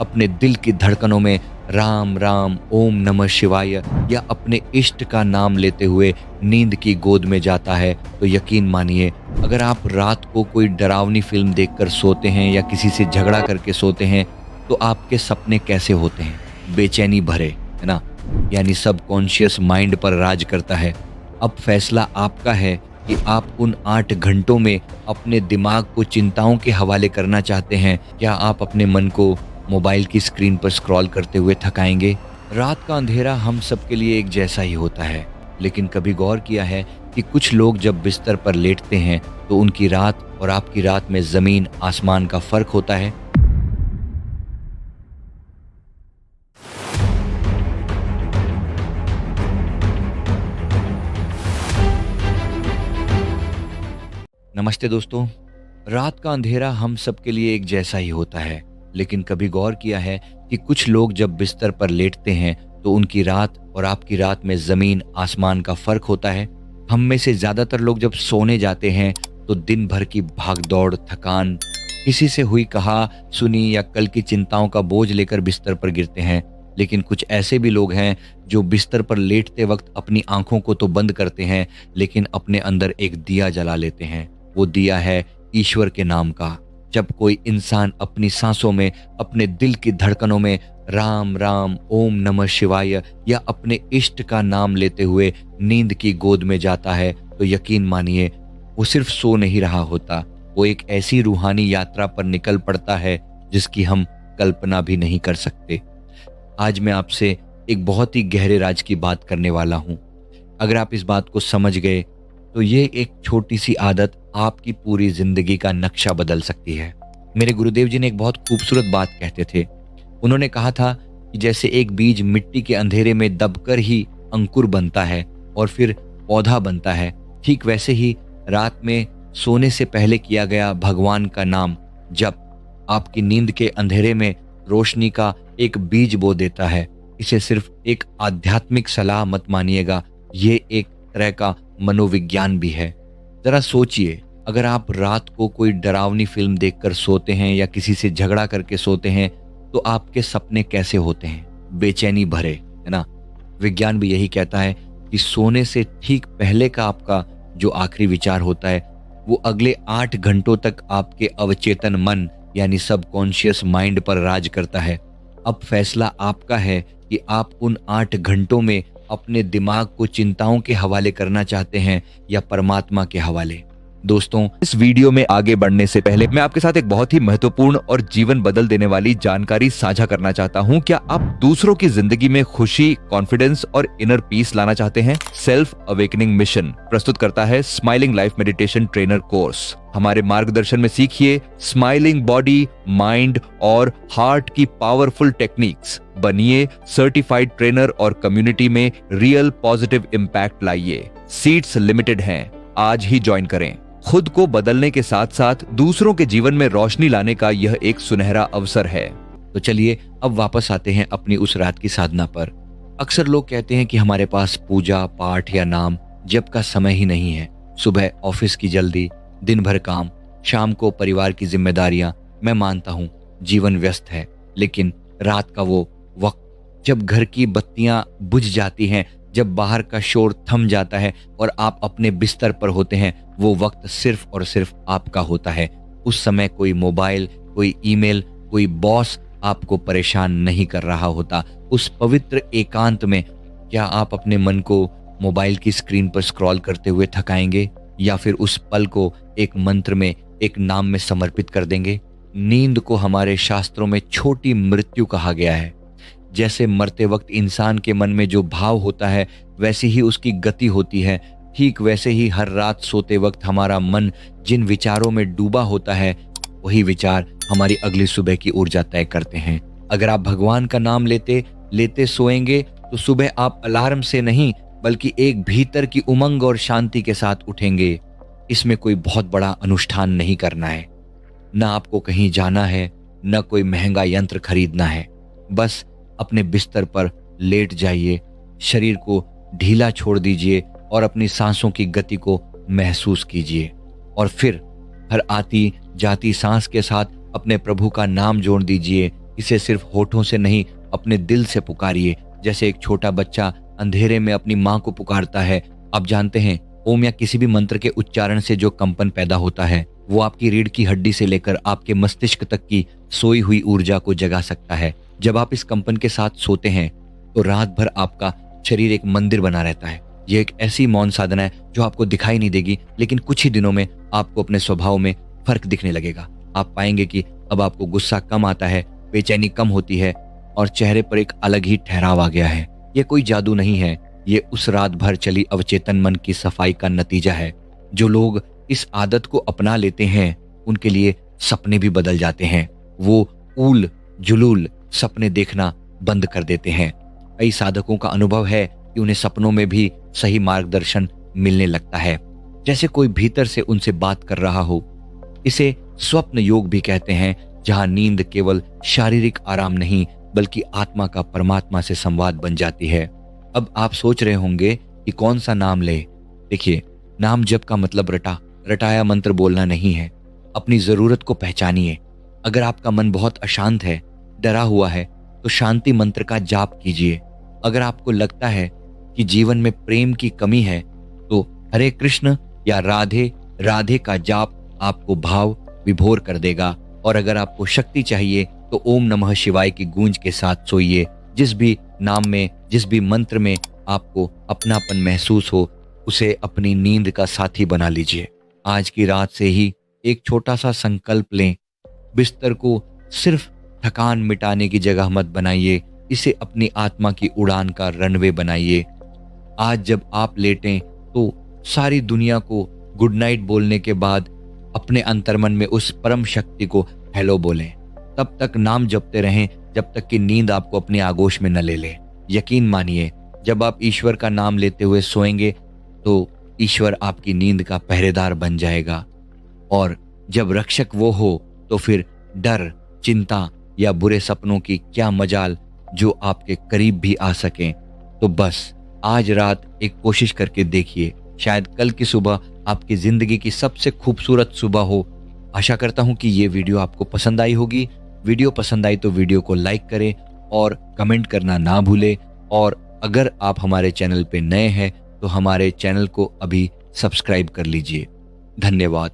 अपने दिल की धड़कनों में राम राम ओम नमः शिवाय या अपने इष्ट का नाम लेते हुए नींद की गोद में जाता है, तो यकीन मानिए, अगर आप रात को कोई डरावनी फिल्म देखकर सोते हैं या किसी से झगड़ा करके सोते हैं, तो आपके सपने कैसे होते हैं? बेचैनी भरे, है ना? यानी सबकॉन्शियस माइंड पर राज करता है। अब फैसला आपका है कि आप उन 8 घंटों में अपने दिमाग को चिंताओं के हवाले करना चाहते हैं, या आप अपने मन को मोबाइल की स्क्रीन पर स्क्रॉल करते हुए थकाएंगे? रात का अंधेरा हम सबके लिए एक जैसा ही होता है, लेकिन कभी गौर किया है कि कुछ लोग जब बिस्तर पर लेटते हैं तो उनकी रात और आपकी रात में जमीन आसमान का फर्क होता है? नमस्ते दोस्तों। रात का अंधेरा हम सबके लिए एक जैसा ही होता है, लेकिन कभी गौर किया है कि कुछ लोग जब बिस्तर पर लेटते हैं तो उनकी रात और आपकी रात में जमीन आसमान का फर्क होता है? हम में से ज्यादातर लोग जब सोने जाते हैं तो दिन भर की भागदौड़, थकान, किसी से हुई कहा सुनी या कल की चिंताओं का बोझ लेकर बिस्तर पर गिरते हैं। लेकिन कुछ ऐसे भी लोग हैं जो बिस्तर पर लेटते वक्त अपनी आंखों को तो बंद करते हैं, लेकिन अपने अंदर एक दिया जला लेते हैं। वो दिया है ईश्वर के नाम का। जब कोई इंसान अपनी सांसों में, अपने दिल की धड़कनों में राम राम ओम नमः शिवाय या अपने इष्ट का नाम लेते हुए नींद की गोद में जाता है, तो यकीन मानिए, वो सिर्फ सो नहीं रहा होता, वो एक ऐसी रूहानी यात्रा पर निकल पड़ता है जिसकी हम कल्पना भी नहीं कर सकते। आज मैं आपसे एक बहुत ही गहरे राज की बात करने वाला हूं। अगर आप इस बात को समझ गए तो ये एक छोटी सी आदत आपकी पूरी जिंदगी का नक्शा बदल सकती है। मेरे गुरुदेव जी ने एक बहुत खूबसूरत बात कहते थे। उन्होंने कहा था कि जैसे एक बीज मिट्टी के अंधेरे में दबकर ही अंकुर बनता है और फिर पौधा बनता है, ठीक वैसे ही रात में सोने से पहले किया गया भगवान का नाम जब आपकी नींद के अंधेरे में रोशनी का एक बीज बो देता है। इसे सिर्फ एक आध्यात्मिक सलाह मत मानिएगा, ये एक तरह का मनोविज्ञान भी है। जरा सोचिए, अगर आप रात को कोई डरावनी फिल्म देखकर सोते हैं या किसी से झगड़ा करके सोते हैं, तो आपके सपने कैसे होते हैं? बेचैनी भरे, है ना? विज्ञान भी यही कहता है कि सोने से ठीक पहले का आपका जो आखिरी विचार होता है, वो अगले 8 घंटों तक आपके अवचेतन मन यानी सबकॉन्शियस माइंड पर राज करता है। अब फैसला आपका है कि आप उन 8 घंटों में अपने दिमाग को चिंताओं के हवाले करना चाहते हैं या परमात्मा के हवाले। दोस्तों, इस वीडियो में आगे बढ़ने से पहले मैं आपके साथ एक बहुत ही महत्वपूर्ण और जीवन बदल देने वाली जानकारी साझा करना चाहता हूं। क्या आप दूसरों की जिंदगी में खुशी, कॉन्फिडेंस और इनर पीस लाना चाहते हैं? सेल्फ अवेकनिंग मिशन प्रस्तुत करता है smiling life meditation trainer course. हमारे मार्गदर्शन में सीखिए स्माइलिंग बॉडी, माइंड और हार्ट की पावरफुल टेक्निक्स। बनिए सर्टिफाइड ट्रेनर और कम्युनिटी में रियल पॉजिटिव इम्पैक्ट लाइए। सीट्स लिमिटेड हैं, आज ही ज्वाइन करें। खुद को बदलने के साथ साथ दूसरों के जीवन में रोशनी लाने का यह एक सुनहरा अवसर है। तो चलिए अब वापस आते हैं अपनी उस रात की साधना पर। अक्सर लोग कहते हैं कि हमारे पास पूजा पाठ या नाम जप का समय ही नहीं है। सुबह ऑफिस की जल्दी, दिन भर काम, शाम को परिवार की जिम्मेदारियां। मैं मानता हूं जीवन व्यस्त है, लेकिन रात का वो वक्त जब घर की बत्तियां बुझ जाती हैं, जब बाहर का शोर थम जाता है और आप अपने बिस्तर पर होते हैं, वो वक्त सिर्फ और सिर्फ आपका होता है। उस समय कोई मोबाइल, कोई ईमेल, कोई बॉस आपको परेशान नहीं कर रहा होता। उस पवित्र एकांत में क्या आप अपने मन को मोबाइल की स्क्रीन पर स्क्रॉल करते हुए थकाएंगे, या फिर उस पल को एक मंत्र में, एक नाम में समर्पित कर देंगे? नींद को हमारे शास्त्रों में छोटी मृत्यु कहा गया है। जैसे मरते वक्त इंसान के मन में जो भाव होता है, वैसी ही उसकी गति होती है। ठीक वैसे ही हर रात सोते वक्त हमारा मन जिन विचारों में डूबा होता है, वही विचार हमारी अगली सुबह की ऊर्जा तय करते हैं। अगर आप भगवान का नाम लेते लेते सोएंगे तो सुबह आप अलार्म से नहीं, बल्कि एक भीतर की उमंग और शांति के साथ उठेंगे। इसमें कोई बहुत बड़ा अनुष्ठान नहीं करना है, ना आपको कहीं जाना है, ना कोई महंगा यंत्र खरीदना है। बस अपने बिस्तर पर लेट जाइए, शरीर को ढीला छोड़ दीजिए और अपनी सांसों की गति को महसूस कीजिए। और फिर हर आती जाती सांस के साथ अपने प्रभु का नाम जोड़ दीजिए। इसे सिर्फ होठों से नहीं, अपने दिल से पुकारिए, जैसे एक छोटा बच्चा अंधेरे में अपनी माँ को पुकारता है। आप जानते हैं, ओम या किसी भी मंत्र के उच्चारण से जो कंपन पैदा होता है, वो आपकी रीढ़ की हड्डी से लेकर आपके मस्तिष्क तक की सोई हुई ऊर्जा को जगा सकता है। जब आप इस कंपन के साथ सोते हैं, तो रात भर आपका शरीर एक मंदिर बना रहता है। यह एक ऐसी मौन साधना है जो आपको दिखाई नहीं देगी, लेकिन कुछ ही दिनों में आपको अपने स्वभाव में फर्क दिखने लगेगा। आप पाएंगे कि अब आपको गुस्सा कम आता है, बेचैनी कम होती है और चेहरे पर एक अलग ही ठहराव आ गया है। ये कोई जादू नहीं है, ये उस रात भर चली अवचेतन मन की सफाई का नतीजा है। जो लोग इस आदत को अपना लेते हैं, उनके लिए सपने भी बदल जाते हैं। वो ऊल जुलूल सपने देखना बंद कर देते हैं। कई साधकों का अनुभव है कि उन्हें सपनों में भी सही मार्गदर्शन मिलने लगता है, जैसे कोई भीतर से उनसे बात कर रहा हो। इसे स्वप्न योग भी कहते हैं, जहां नींद केवल शारीरिक आराम नहीं, बल्कि आत्मा का परमात्मा से संवाद बन जाती है। अब आप सोच रहे होंगे कि कौन सा नाम ले। देखिए, नाम जप का मतलब रटाया मंत्र बोलना नहीं है। अपनी जरूरत को पहचानिए। अगर आपका मन बहुत अशांत है, डरा हुआ है, तो शांति मंत्र का जाप कीजिए। अगर आपको लगता है कि जीवन में प्रेम की कमी है, तो हरे कृष्ण या राधे राधे का जाप आपको भाव विभोर कर देगा। और अगर आपको शक्ति चाहिए, तो ओम नमः शिवाय की गूंज के साथ सोइए। जिस भी नाम में, जिस भी मंत्र में आपको अपनापन महसूस हो, उसे अपनी नींद का साथी बना लीजिए। आज की रात से ही एक छोटा सा संकल्प लें। बिस्तर को सिर्फ थकान मिटाने की जगह मत बनाइए, इसे अपनी आत्मा की उड़ान का रनवे बनाइए। आज जब आप लेटें, तो सारी दुनिया को गुड नाइट बोलने के बाद अपने अंतर्मन में उस परम शक्ति को हेलो बोलें। तब तक नाम जपते रहें जब तक कि नींद आपको अपने आगोश में न ले ले। यकीन मानिए, जब आप ईश्वर का नाम लेते हुए सोएंगे, तो ईश्वर आपकी नींद का पहरेदार बन जाएगा। और जब रक्षक वो हो, तो फिर डर, चिंता या बुरे सपनों की क्या मजाल, जो आपके करीब भी आ सकें। तो बस आज रात एक कोशिश करके देखिए, शायद कल की सुबह आपकी जिंदगी की सबसे खूबसूरत सुबह हो। आशा करता हूं कि ये वीडियो आपको पसंद आई होगी। वीडियो पसंद आई तो वीडियो को लाइक करें और कमेंट करना ना भूलें। और अगर आप हमारे चैनल पे नए हैं, तो हमारे चैनल को अभी सब्सक्राइब कर लीजिए। धन्यवाद।